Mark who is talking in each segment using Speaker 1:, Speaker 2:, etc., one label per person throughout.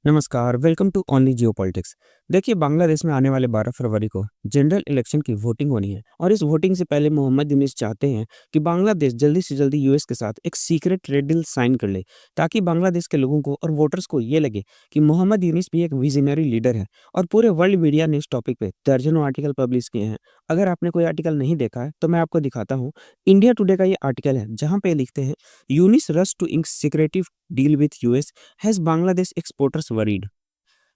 Speaker 1: नमस्कार, welcome to only geopolitics. देखिए, बांग्लादेश में आने वाले 12 फरवरी को जनरल इलेक्शन की वोटिंग होनी है और इस वोटिंग से पहले मोहम्मद यूनिस चाहते हैं कि बांग्लादेश जल्दी से जल्दी यूएस के साथ एक सीक्रेट ट्रेड डील साइन कर ले, ताकि बांग्लादेश के लोगों को और वोटर्स को ये लगे कि मोहम्मद यूनिस भी एक विजनरी लीडर है। और पूरे वर्ल्ड मीडिया ने इस टॉपिक पे दर्जनों आर्टिकल पब्लिश किए हैं। अगर आपने कोई आर्टिकल नहीं देखा है, तो मैं आपको दिखाता हूँ। इंडिया टुडे का ये आर्टिकल है, जहाँ पे लिखते हैं, Yunus rush to ink secretive deal with US has Bangladesh exporters worried.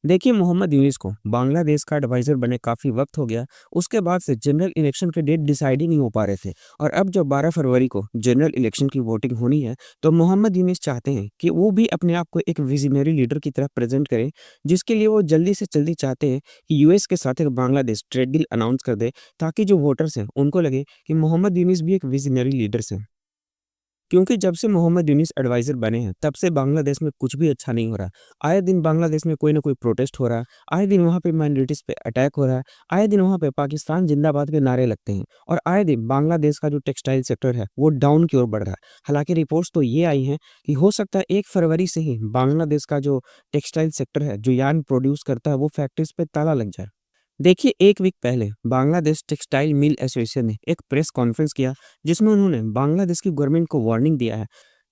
Speaker 1: देखिए, मोहम्मद यूनिस को बांग्लादेश का एडवाइज़र बने काफ़ी वक्त हो गया। उसके बाद से जनरल इलेक्शन के डेट डिसाइड ही नहीं हो पा रहे थे और अब जब 12 फरवरी को जनरल इलेक्शन की वोटिंग होनी है, तो मोहम्मद यूनिस चाहते हैं कि वो भी अपने आप को एक विज़नरी लीडर की तरह प्रेज़ेंट करें, जिसके लिए वो जल्दी से जल्दी चाहते हैं कि यूएस के साथ एक बांग्लादेश ट्रेड डील अनाउंस कर दे, ताकि जो वोटर्स हैं, उनको लगे कि मोहम्मद यूनिस भी एक विज़नरी लीडर्स हैं। क्योंकि जब से मोहम्मद यूनिस एडवाइज़र बने हैं, तब से बांग्लादेश में कुछ भी अच्छा नहीं हो रहा। आए दिन बांग्लादेश में कोई न कोई प्रोटेस्ट हो रहा है, आए दिन वहाँ पे माइनॉरिटीज़ पे अटैक हो रहा है, आए दिन वहाँ पे पाकिस्तान ज़िंदाबाद के नारे लगते हैं और आए दिन बांग्लादेश का जो टेक्सटाइल सेक्टर है, वो डाउन की ओर बढ़ रहा है। हालाँकि रिपोर्ट्स तो ये आई हैं कि हो सकता है 1 फरवरी से ही बांग्लादेश का जो टेक्सटाइल सेक्टर है, जो यार्न प्रोड्यूस करता है, वो फैक्ट्रीज़ पे ताला लग जाए। देखिए, 1 वीक पहले बांग्लादेश टेक्सटाइल मिल एसोसिएशन ने एक प्रेस कॉन्फ्रेंस किया, जिसमें उन्होंने बांग्लादेश की गवर्नमेंट को वार्निंग दिया है।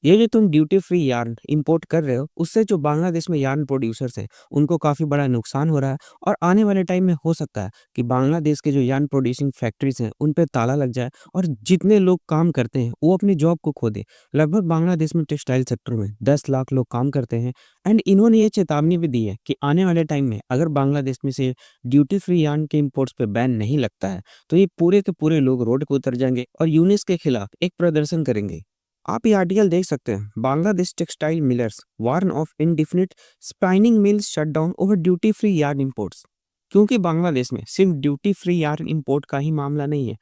Speaker 1: ये जो तुम ड्यूटी फ्री यार्न इंपोर्ट कर रहे हो, उससे जो बांग्लादेश में यार्न प्रोड्यूसर्स हैं, उनको काफ़ी बड़ा नुकसान हो रहा है और आने वाले टाइम में हो सकता है कि बांग्लादेश के जो यार्न प्रोड्यूसिंग फैक्ट्रीज़ हैं, उन पे ताला लग जाए और जितने लोग काम करते हैं, वो अपनी जॉब को खो दें। लगभग बांग्लादेश में टेक्सटाइल सेक्टर में 10 लाख लोग काम करते हैं एंड इन्होंने ये चेतावनी भी दी है कि आने वाले टाइम में अगर बांग्लादेश में से ड्यूटी फ्री यार्न के इंपोर्ट्स पे बैन नहीं लगता है, तो ये पूरे के पूरे लोग रोड पे उतर जाएँगे और यूनिस के खिलाफ एक प्रदर्शन करेंगे। आप ये आर्टिकल देख सकते हैं, Bangladesh textile millers warn of indefinite spinning mills shut down over duty free yarn imports. क्योंकि बांग्लादेश में सिर्फ ड्यूटी फ्री यार्न इंपोर्ट का ही मामला नहीं है।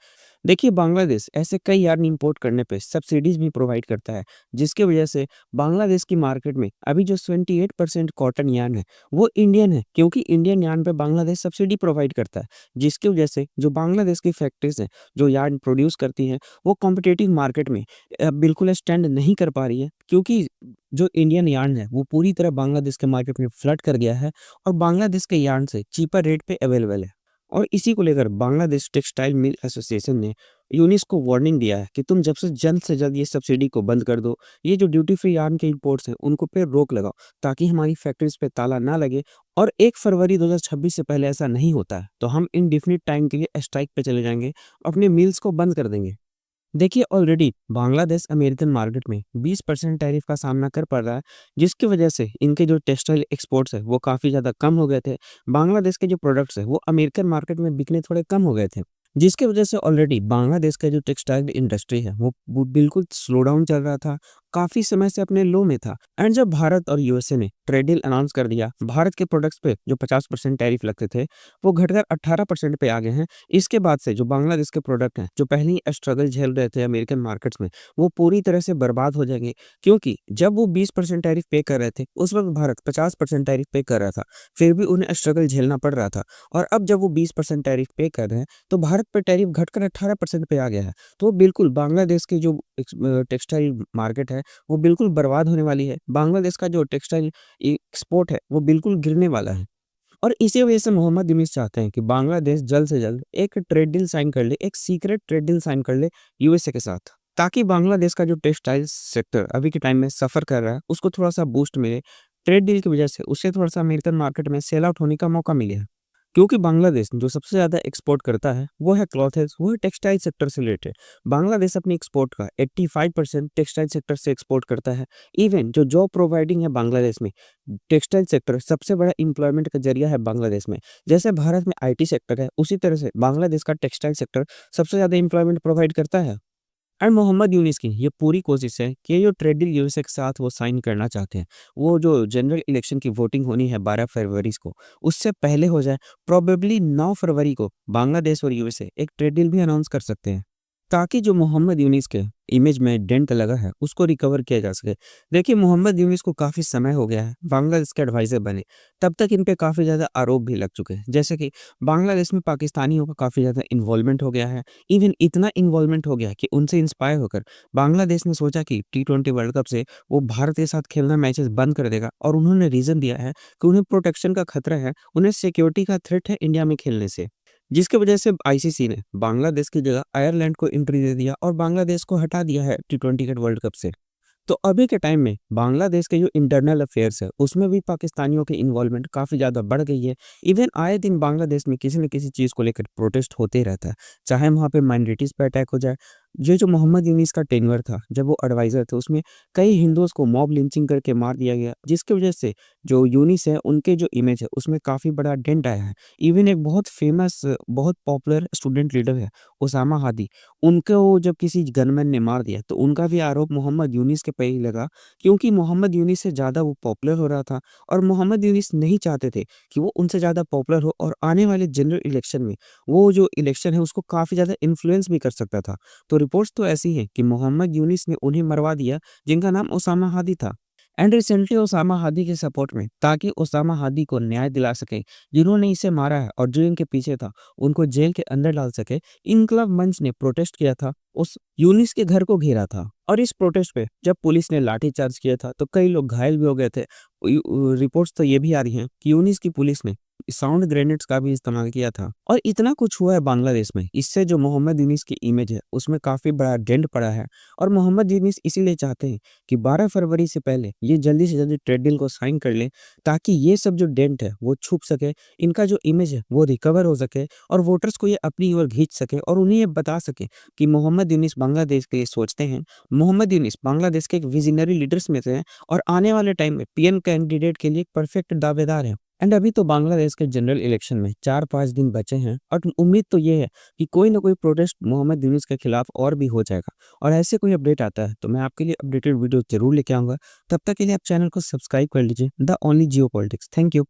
Speaker 1: देखिए, बांग्लादेश ऐसे कई यार्न इंपोर्ट करने पे सब्सिडीज़ भी प्रोवाइड करता है, जिसकी वजह से बांग्लादेश की मार्केट में अभी जो 28% कॉटन यार्न है, वो इंडियन है, क्योंकि इंडियन यार्न पे बांग्लादेश सब्सिडी प्रोवाइड करता है। जिसकी वजह से जो बांग्लादेश की फैक्ट्रीज़ हैं, जो यार्न प्रोड्यूस करती हैं, वो कॉम्पिटिटिव मार्केट में बिल्कुल स्टैंड नहीं कर पा रही है, क्योंकि जो इंडियन यार्न है, वो पूरी तरह बांग्लादेश के मार्केट में फ्लड कर गया है और बांग्लादेश के यार्न से चीपर रेट पे अवेलेबल है। और इसी को लेकर बांग्लादेश टेक्सटाइल मिल एसोसिएशन ने यूनिस को वार्निंग दिया है कि तुम जब से जल्द ये सब्सिडी को बंद कर दो। ये जो ड्यूटी फ्री यार्न के इंपोर्ट्स हैं, उनको पे रोक लगाओ, ताकि हमारी फैक्ट्रीज पे ताला ना लगे और 1 फरवरी 2026 से पहले ऐसा नहीं होता है, तो हम इंडेफिनिट टाइम के लिए स्ट्राइक पे चले जाएँगे, अपने मिल्स को बंद कर देंगे। देखिए, ऑलरेडी बांग्लादेश अमेरिकन मार्केट में 20% टैरिफ का सामना कर पड़ रहा है, जिसकी वजह से इनके जो टेक्सटाइल एक्सपोर्ट्स है, वो काफ़ी ज़्यादा कम हो गए थे। बांग्लादेश के जो प्रोडक्ट्स है, वो अमेरिकन मार्केट में बिकने थोड़े कम हो गए थे, जिसकी वजह से ऑलरेडी बांग्लादेश का जो टेक्सटाइल इंडस्ट्री है, वो बिल्कुल स्लो डाउन चल रहा था, काफ़ी समय से अपने लो में था। एंड जब भारत और यूएसए ने ट्रेड डील अनाउंस कर दिया, भारत के प्रोडक्ट्स पे जो 50% टैरिफ लगते थे, वो घटकर 18% पे आ गए हैं। इसके बाद से जो बांग्लादेश के प्रोडक्ट हैं, जो पहले ही स्ट्रगल झेल रहे थे अमेरिकन मार्केट्स में, वो पूरी तरह से बर्बाद हो जाएँगे, क्योंकि जब वो 20% टैरिफ पे कर रहे थे, उस वक़्त भारत 50% टैरिफ पे कर रहा था, फिर भी उन्हें स्ट्रगल झेलना पड़ रहा था। और अब जब वो 20% टैरिफ पे कर रहे हैं, तो भारत पे टैरिफ घटकर 18% पे आ गया है। तो बिल्कुल बांग्लादेश की जो टेक्सटाइल मार्केट है, वो बिल्कुल बर्बाद होने वाली है। बांग्लादेश का जो टेक्सटाइल एक्सपोर्ट है, वो बिल्कुल गिरने वाला है। और इसी वजह से मोहम्मद यूनिस चाहते हैं कि बांग्लादेश जल्द से जल्द एक ट्रेड डील साइन कर ले, एक सीक्रेट ट्रेड डील साइन कर ले यूएसए के साथ, ताकि बांग्लादेश का जो टेक्सटाइल सेक्टर अभी के टाइम में सफ़र कर रहा है, उसको थोड़ा-सा बूस्ट मिले। ट्रेड डील की वजह से उसे थोड़ा-सा अमेरिकन मार्केट में सेल आउट होने का मौका मिले। क्योंकि बांग्लादेश जो सबसे ज़्यादा एक्सपोर्ट करता है, वो है क्लॉथेस, वो है टेक्सटाइल सेक्टर से रिलेटेड। बांग्लादेश अपनी एक्सपोर्ट का 85% टेक्सटाइल सेक्टर से एक्सपोर्ट करता है। इवन जो जॉब प्रोवाइडिंग है बांग्लादेश में, टेक्सटाइल सेक्टर सबसे बड़ा एम्प्लॉयमेंट का ज़रिया है बांग्लादेश में। जैसे भारत में आईटी सेक्टर है, उसी तरह से बांग्लादेश का टेक्सटाइल सेक्टर सबसे ज़्यादा एम्प्लॉयमेंट प्रोवाइड करता है। एंड मोहम्मद यूनिस की ये पूरी कोशिश है कि ये जो ट्रेड डील यूएसए के साथ वो साइन करना चाहते हैं, वो जो जनरल इलेक्शन की वोटिंग होनी है 12 फरवरी को, उससे पहले हो जाए। प्रोबेबली 9 फरवरी को बांग्लादेश और यूएसए एक ट्रेड डील भी अनाउंस कर सकते हैं। ताकि जो मोहम्मद यूनिस के इमेज में डेंट लगा है, उसको रिकवर किया जा सके। देखिए, मोहम्मद यूनिस को काफ़ी समय हो गया है, बांग्लादेश के एडवाइज़र बने, तब तक इन पे काफ़ी ज़्यादा आरोप भी लग चुके हैं। जैसे कि बांग्लादेश में पाकिस्तानियों का काफ़ी ज़्यादा इन्वॉल्वमेंट हो गया है, इवन इतना इन्वॉल्वमेंट हो गया है कि उनसे इंस्पायर होकर बांग्लादेश ने सोचा कि टी20 वर्ल्ड कप से वो भारत के साथ खेलना मैचेज़ बंद कर देगा और उन्होंने रीज़न दिया है कि उन्हें प्रोटेक्शन का खतरा है, उन्हें सिक्योरिटी का थ्रेट है इंडिया में खेलने से। जिसकी वजह से आईसीसी ने बांग्लादेश की जगह आयरलैंड को एंट्री दे दिया और बांग्लादेश को हटा दिया है टी20 के वर्ल्ड कप से। तो अभी के टाइम में बांग्लादेश के जो इंटरनल अफेयर्स है, उसमें भी पाकिस्तानियों की इन्वॉल्वमेंट काफ़ी ज़्यादा बढ़ गई है। इवन आए दिन बांग्लादेश में किसी न किसी चीज़ को लेकर प्रोटेस्ट होते ही रहता है, चाहे वहाँ पे माइनॉरिटीज़ पे अटैक हो जाए। ये जो मोहम्मद यूनिस का टेन्योर था, जब वो एडवाइज़र थे, उसमें कई हिंदूज़ को मॉब लिंचिंग करके मार दिया गया, जिसकी वजह से जो यूनिस है, उनके जो इमेज है, उसमें काफ़ी बड़ा डेंट आया है। इवन एक बहुत फेमस, बहुत पॉपुलर स्टूडेंट लीडर है, उसामा हादी, उनको जब किसी गनमैन ने मार दिया, तो उनका भी आरोप मोहम्मद यूनिस के पे ही लगा, क्योंकि मोहम्मद यूनिस से ज़्यादा वो पॉपुलर हो रहा था और मोहम्मद यूनिस नहीं चाहते थे कि वो उनसे ज़्यादा पॉपुलर हो और आने वाले जनरल इलेक्शन में वो जो इलेक्शन है, उसको काफ़ी ज़्यादा इन्फ्लुएंस भी कर सकता था। तो रिपोर्ट्स तो ऐसी हैं कि मोहम्मद यूनिस ने उन्हें मरवा दिया, जिनका नाम उसामा हादी था। एंड रिसेंटली ओसामा हादी के सपोर्ट में, ताकि ओसामा हादी को न्याय दिला सके, जिन्होंने इसे मारा है और जो इनके पीछे था, उनको जेल के अंदर डाल सके, इनकलाब मंच ने प्रोटेस्ट किया था, उस यूनिस के घर को घेरा था। और इस प्रोटेस्ट पे जब पुलिस ने लाठीचार्ज किया था, तो कई लोग घायल भी हो गए थे। रिपोर्ट्स तो ये भी आ रही हैं कि यूनिस की पुलिस ने साउंड ग्रेनेड्स का भी इस्तेमाल किया था। और इतना कुछ हुआ है बांग्लादेश में, इससे जो मोहम्मद यूनिस की इमेज है, उसमें काफ़ी बड़ा डेंट पड़ा है। और मोहम्मद यूनिस इसीलिए चाहते हैं कि 12 फरवरी से पहले ये जल्दी से जल्दी ट्रेड डील को साइन कर लें, ताकि ये सब जो डेंट है वो छुप सके, इनका जो इमेज है वो रिकवर हो सके और वोटर्स को ये अपनी ओर खींच सके और उन्हें ये बता सके कि मोहम्मद यूनिस बांग्लादेश के लिए सोचते हैं। मोहम्मद यूनिस बांग्लादेश के एक विजनरी लीडर्स में से हैं और आने वाले टाइम में पीएम कैंडिडेट के लिए एक परफेक्ट दावेदार हैं। एंड अभी तो बांग्लादेश के जनरल इलेक्शन में 4-5 दिन बचे हैं और उम्मीद तो ये है कि कोई ना कोई प्रोटेस्ट मोहम्मद यूनुस के खिलाफ और भी हो जाएगा। और ऐसे कोई अपडेट आता है तो मैं आपके लिए अपडेटेड वीडियो ज़रूर लेके आऊँगा। तब तक के लिए आप चैनल को सब्सक्राइब कर लीजिए, the only Jio politics. Thank you.